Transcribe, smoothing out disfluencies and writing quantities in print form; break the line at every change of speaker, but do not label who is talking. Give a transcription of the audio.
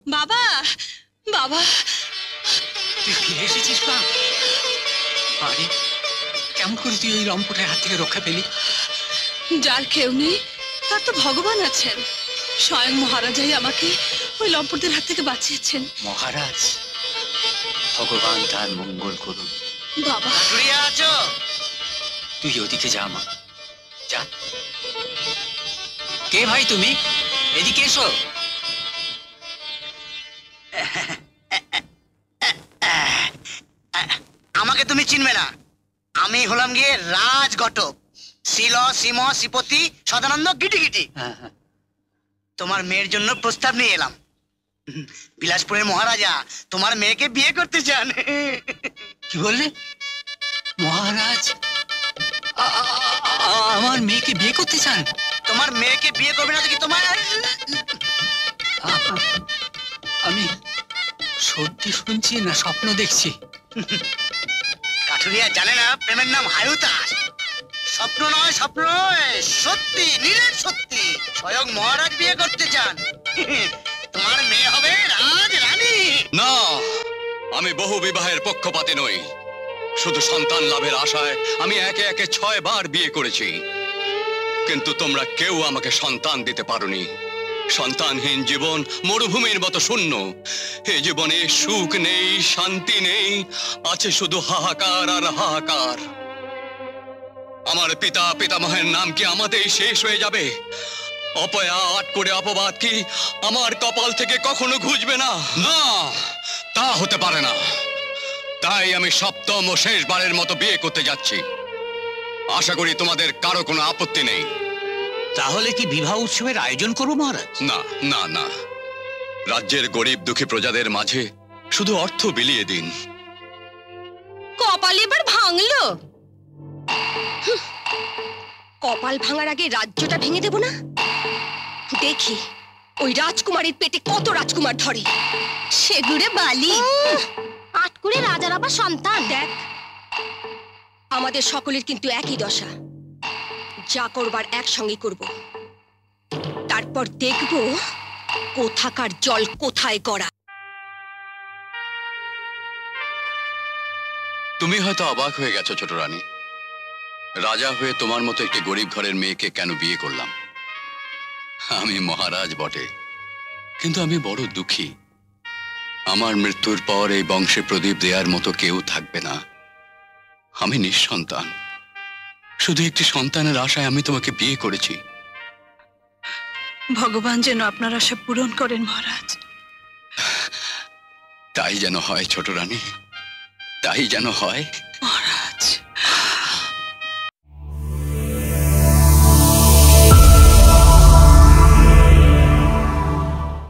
বাবা বাবা,
তুই ফিরে এসেছিস মা? আরে কেমন করে তুই ওই লম্পটের হাত থেকে রক্ষা পেলি?
যার কেউ নেই তার তো ভগবান আছেন। স্বয়ং মহারাজাই আমাকে ওই লম্পটদের হাত থেকে বাঁচিয়েছেন।
মহারাজ, ভগবান তার মঙ্গল করুন।
বাবা
আছো? তুই ওদিকে যা মা, যা। কে ভাই তুমি? এদিকে এসো।
আমাকে তুমি চিনবে না, আমি হলাম গিয়ে রাজঘটক শিল সিম শ্রীপতি সদানন্দ গিটিগিটি। তোমার মেয়ের জন্য প্রস্তাব নিয়ে এলাম। বিলাসপুরের মহারাজা তোমার মেয়েকে বিয়ে করতে চান।
কি বললে? মহারাজ আমার মেয়েকে বিয়ে করতে চান?
তোমার মেয়েকে বিয়ে করবে না তো কি তোমার?
আমি সত্যি শুনছি না স্বপ্ন দেখছি?
কাঠুরিয়া জানে না প্রেমের নাম হায়ুতাস। স্বপ্ন নয়, স্বপ্ন নয়, সত্যি, নিরেট সত্যি। স্বয়ং মহারাজ বিয়ে করতে চান। তোমার মেয়ে হবে রাজ রানী।
না, আমি বহু বিবাহের পক্ষপাতী নই। শুধু সন্তান লাভের আশায় আমি একে একে 6 বার বিয়ে করেছি, কিন্তু তোমরা কেউ আমাকে সন্তান দিতে পারোনি। সন্তানহীন জীবন মরুভূমির মতো শূন্য। এই জীবনে সুখ নেই, শান্তি নেই, আছে শুধু হাহাকার আর হাহাকার। আমার পিতা পিতামহের নাম কি আমাদেরই শেষ হয়ে যাবে? অপয়া আট করে অপবাদ কি আমার কপাল থেকে কখনো ঘুচবে না? না, তা হতে পারে না। তাই আমি সপ্তম ও শেষবারের মতো বিয়ে করতে যাচ্ছি। আশা করি তোমাদের কারো কোনো আপত্তি নেই।
তাহলে কি বিবাহ উৎসবের আয়োজন করবো মহারাজ?
না না না, রাজ্যের গরিব দুঃখী প্রজাদের মাঝে শুধু অর্থ বিলিয়ে দিন।
কপাল এবার ভাঙলো। কপাল ভাঙার আগে রাজ্যটা ভেঙে দেব না? দেখি ওই রাজকুমারীর পেটে কত রাজকুমার ধরে।
সেগুড়ে বালি, আটকুড়ে রাজার আবার সন্তান।
দেখ, আমাদের সকলের কিন্তু একই দশা। যা করবার একসঙ্গে করব, তারপর দেখব কোথাকার জল কোথায় গড়া।
তুমি হয়তো অবাক হয়ে গেছো ছোট রানী। রাজা হয়ে তোমার মতো একটি গরিব ঘরের মেয়েকে কেন বিয়ে করলাম? আমি মহারাজ বটে, কিন্তু আমি বড় দুঃখী। আমার মৃত্যুর পর এই বংশে প্রদীপ দেওয়ার মতো কেউ থাকবে না। আমি নিঃসন্তান। শুধু একটি সন্তানের আশায় আমি তোমাকে বিয়ে করেছি।
ভগবান যেন আপনার আশা পূরণ করেন মহারাজ।
তাই যেন হয় ছোট রানী, তাই যেন হয়।
মহারাজ।